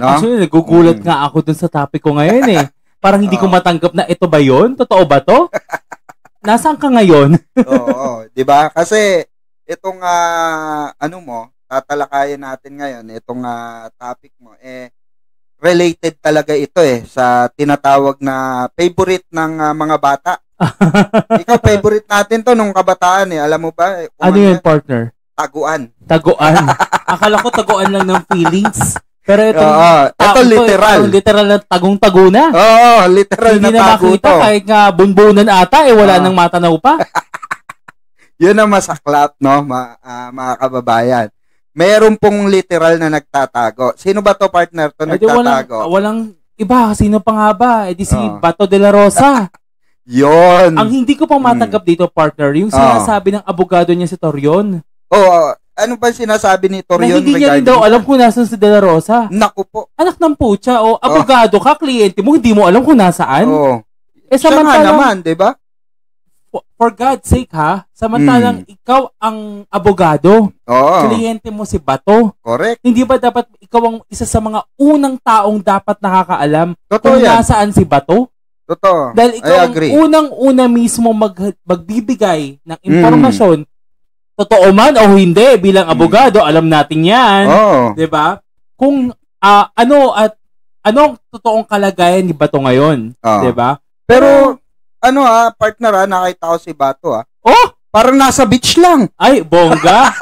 No? Actually, nagugulat nga ako dun sa topic ko ngayon eh. Parang hindi ko matanggap na ito ba yun? Totoo ba to? Nasaan ka ngayon? Oo, 'di ba? Kasi itong tatalakayin natin ngayon, itong topic mo related talaga ito sa tinatawag na favorite ng mga bata. Ikaw favorite natin to nung kabataan Alam mo ba? Ano yun, partner? Taguan. Akala ko taguan lang ng feelings. Pero ito literal. Literal na tagong-tago na. Oo, literal hindi na tago to. Hindi na makita kahit nga bunbunan ata, wala nang matanaw pa. Yun ang masaklap, no, mga kababayan. Meron pong literal na nagtatago. Sino ba to, partner, to nagtatago? Walang iba. Sino pa nga ba? Si Bato de la Rosa. Yun. Ang hindi ko pang matanggap dito, partner, yung sinasabi ng abogado niya si Torion. Ano ba sinasabi ni Torion? Na hindi niya rin daw alam kung nasan si De La Rosa. Naku po. Anak ng putya, abogado ka, kliyente mo, hindi mo alam kung nasaan. Siya naman, di ba? For God's sake samantalang ikaw ang abogado, kliyente mo si Bato. Correct. Hindi ba dapat ikaw ang isa sa mga unang taong dapat nakakaalam kung yan. nasaan si Bato? Totoo. Dahil ikaw ang unang-una mismo magbibigay ng impormasyon, totoo man o hindi, bilang abogado, alam natin yan. 'Di ba? Kung anong totoong kalagayan ni Bato ngayon, 'di ba? Pero partner nakita ko si Bato parang nasa beach lang. Ay, bongga.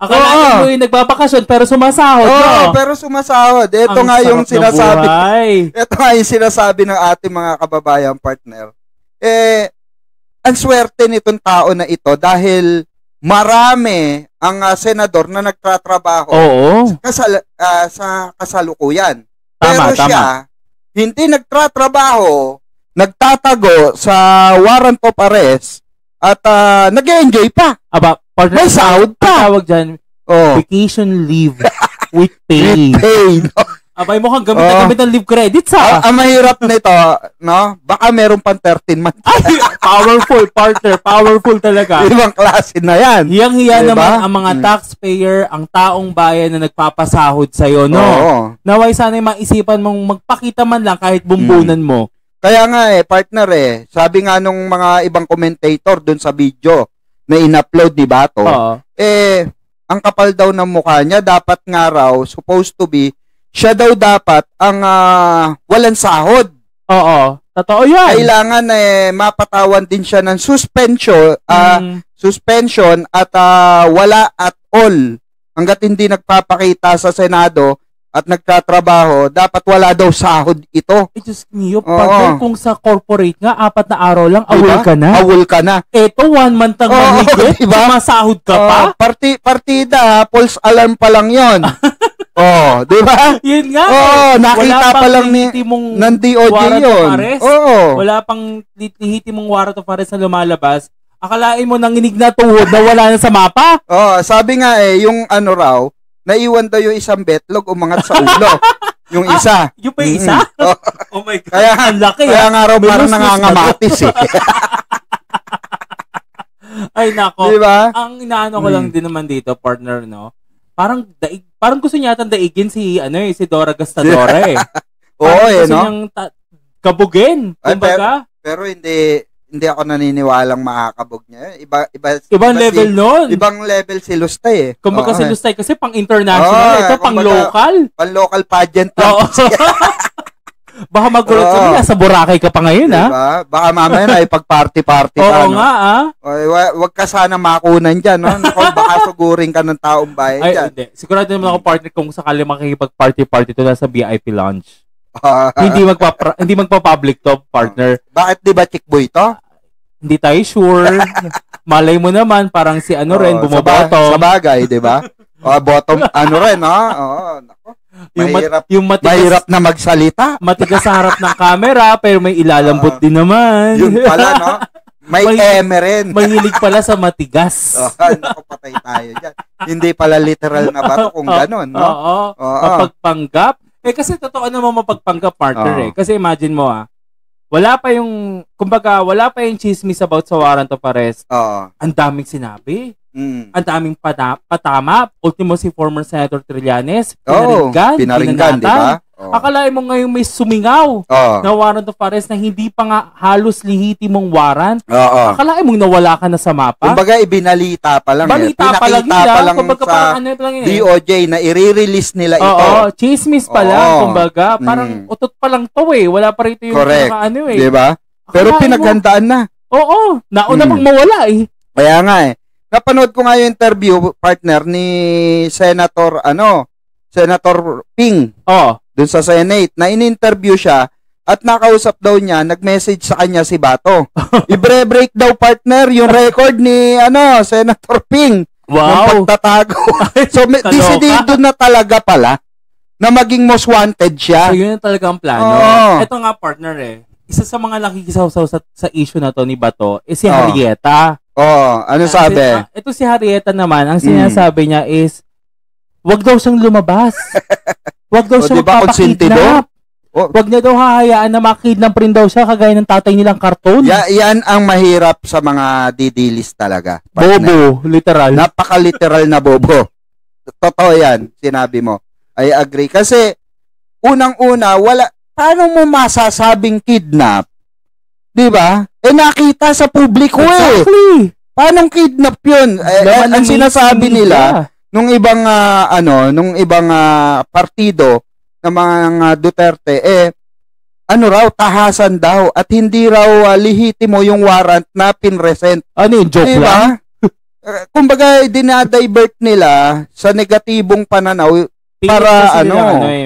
Akala mo yung nagbabakasyon pero sumasahod. Pero sumasahod. Ito nga yung sinasabi. Ito nga yung sinasabi ng ating mga kababayan, partner. Ang swerte nitong tao na ito dahil marami ang senador na nagtatrabaho sa kasalukuyan. Pero siya, hindi nagtatrabaho, nagtatago sa warrant of arrest at nag-enjoy pa. Partner, may sahod pa. Tawag dyan, vacation leave with pay. Abay mo kang gamit ng leave credits Ang mahirap nito, no? Baka meron pang 13 months. Ay, powerful, partner. Powerful talaga. Ibang klase na yan. Hiyang-hiya naman ang mga taxpayer, ang taong bayan na nagpapasahod sa'yo, no? Naway sana'y maisipan mong magpakita man lang kahit bumbunan mo. Kaya nga partner sabi nga nung mga ibang commentator dun sa video na in-upload ni Bato, ang kapal daw ng mukha niya, dapat nga raw, supposed to be, siya daw dapat ang walang sahod. Totoo yan. Kailangan mapatawan din siya ng suspension at wala at all. Hanggat hindi nagpapakita sa Senado at nagtatrabaho, dapat wala daw sahod ito. Diyos mio, partner, kung sa corporate nga, 4 na araw lang, awol ka na. Awol ka na. Ito, 1 month ang mahigit, diba? Masahod ka pa. Partida, false alarm pa lang yon. Di ba? Yun nga. Nakita pa lang ng DOJ yun. Wala pang lihiti mong warrant of arrest na lumalabas. Akalain mo nanginig na tuhod na wala na sa mapa? Sabi nga yung raw, naiwan daw yung isang betlog umangat sa ulo. Yung isa. Yung pa yung isa? Oh my God. Kaya ang laki. Kaya nga raw parang nangangamatis Ay nako. Diba? Ang inaano ko lang din naman dito, partner, no? Parang gusto niya daigin si Dora Gastadora gusto niyang kabugin, kumbaga. Pero hindi ako naniniwalang makakabog niya. Ibang level nun. Ibang level si Lustay Kumbaga si Lustay kasi pang international, ito pang local. Pang local pageant lang. Baka magulat kami, nasa Boracay ka pa ngayon, diba? Baka mamaya na ipag-party-party ka. Oo nga, Huwag ka sana makunan dyan, no? Baka sugurin ka ng taong bayan dyan. Hindi. Sigurado naman ako, partner, kung sakali makikipag-party-party to, nasa VIP lounge. Hindi magpa-public to, partner. Bakit di ba chickboy to? Hindi tayo sure. Malay mo naman, parang si rin, bumoboto. Sa bagay, di ba? Bottom, rin, no? Nako. Mahirap na magsalita. Matigas sa harap ng camera, pero may ilalambot din naman. Yun pala, no? May eme rin. Mahilig pala sa matigas. Naku, patay tayo dyan. Hindi pala literal na bato kung gano'n, no? Mapagpanggap. Kasi totoo naman mapagpanggap, partner Kasi imagine mo wala pa yung chismis about sa warrant of arrest. Ang daming sinabi. Ang daming patama. Ultimo si former Senator Trillanes. Pinaringgan, di ba? Akalain mo ngayon may sumingaw na warrant of arrest na hindi pa nga halos lehitimong warrant. Akalain mo nawala ka na sa mapa. Kumbaga ibinalita pa lang. Balita pa lang nila. Kumbaga parang DOJ na i-release nila ito. Chismis pa lang. Kumbaga parang utot pa lang to Wala pa rito yung Diba? Pero pinaghandaan na. Oo. Nauna pang mawala Kaya nga Napanood ko nga yung interview, partner, ni Senator Ping. Dun sa Senate, na in-interview siya at nakausap daw niya, nag-message sa kanya si Bato. Ibre-break daw, partner, yung record ni Senator Ping. Ng pagtatago. So, decidido na talaga pala na maging most wanted siya. So, yun na talaga ang plano. Ito nga, partner isa sa mga nakikisaw-saw sa issue na to ni Bato is si Harrieta. Ano sabi? Ito si Harrieta naman, ang sinasabi niya is, wag daw siyang lumabas. Wag daw siyang papakidnap. Wag niya daw hahayaan na makidnap rin daw siya kagaya ng tatay nilang karton. Yan ang mahirap sa mga didilis talaga. Bobo, literal. Napaka-literal na bobo. Totoo yan, sinabi mo. I agree. Kasi, unang-una, paano mo masasabing kidnap? Diba? Nakita sa publiko Exactly. Paano kidnap yun? Ang sinasabi nila, nung ibang partido ng mga Duterte, tahasan daw at hindi raw lihitimo yung warrant na pinresent. Ano yung joke lang? Kumbaga, dinadivert nila sa negatibong pananaw para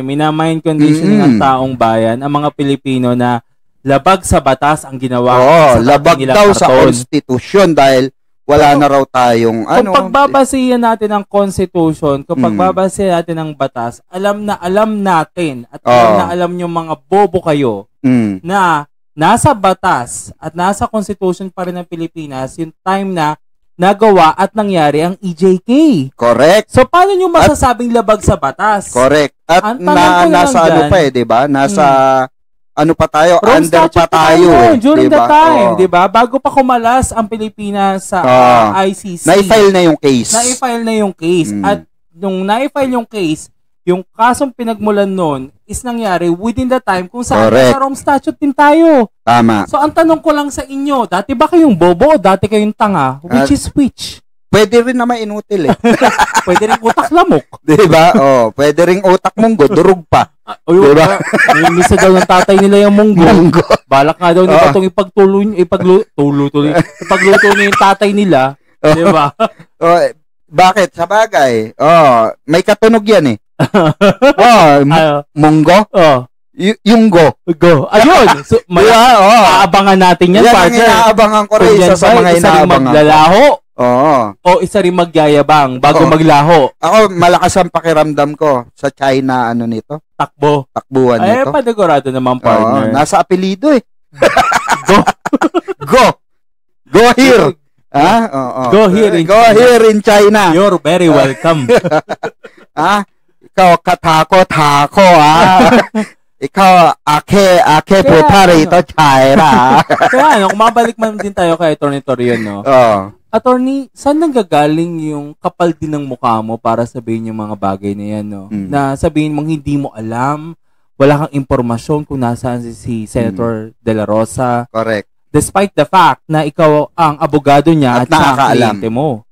minamind conditioning ang taong bayan, ang mga Pilipino na labag sa batas ang ginawa. Labag daw sa konstitusyon dahil wala na raw tayong Kung pagbabasihan natin ang Constitution, kung pagbabasihan natin ang batas, alam natin at alam yung mga bobo kayo na nasa batas at nasa Constitution pa rin ng Pilipinas yung time na nagawa at nangyari ang EJK. Correct. So, paano nyo masasabing labag sa batas? Correct. At nasa diba? Nasa pa tayo? Under pa tayo. During the time, diba? Bago pa kumalas ang Pilipinas sa ICC. Na-file na yung case. At nung na-file yung case, yung kasong pinagmulan nun is nangyari within the time kung saan sa Rome Statute din tayo. Tama. So, ang tanong ko lang sa inyo, dati ba kayong bobo o dati kayong tanga? Which is which? Pwede rin naman inutil Pwede rin utak lamok. Diba? Pwede rin utak munggo, durug pa. Diba? Misa daw ng tatay nila yung munggo. Balak nga daw nila itong ipagluto niya yung tatay nila. Diba? Bakit? Sa bagay. May katunog yan munggo? Yung go. Ayun. So, aabangan natin yan, partner. Yan ang inaabangan ko rin sa mga inaabangan. Maglalaho. O isa rin magyayabang bago maglaho. Ako, malakas ang pakiramdam ko sa China, nito? Takbuhan nito. Panigurado naman, partner. Nasa apelido Go here. Go here in China. You're very welcome. Ikaw katako Ikaw ake putari ito China. Kaya kung mabalik man din tayo kay Attorney Torion, Attorney, saan nanggagaling yung kapal din ng mukha mo para sabihin yung mga bagay na yan, Na sabihin mong hindi mo alam, wala kang impormasyon kung nasaan si Senator De La Rosa. Correct. Despite the fact na ikaw ang abogado niya at nakakaalam mo.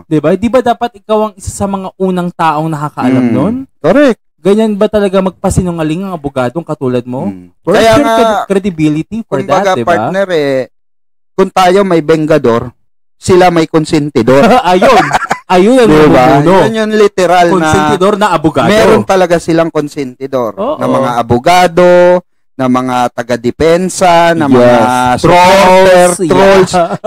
Diba? Di ba dapat ikaw ang isa sa mga unang taong nakakaalam nun? Correct. Ganyan ba talaga magpasinungaling ang abogadong katulad mo? Kaya nga, credibility for that, diba? Partner, kung tayo may bengador, sila may konsentidor. Ayun ang diba? Yun yung literal konsentidor na abogado. Meron talaga silang konsentidor na mga abogado, na mga taga-depensa, na mga trolls,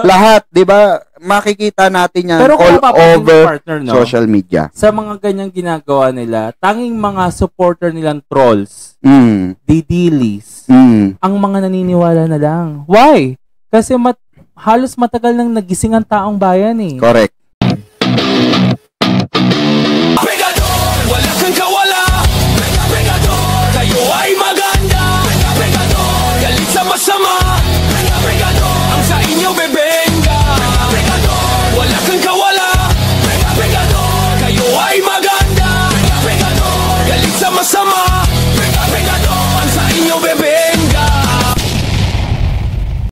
lahat, 'di ba? Makikita natin 'yan all over social media. Sa mga ganyang ginagawa nila, tanging mga supporter nilang trolls, didilis, ang mga naniniwala na lang. Why? Kasi halos matagal nang nagising ang taong bayan . Correct.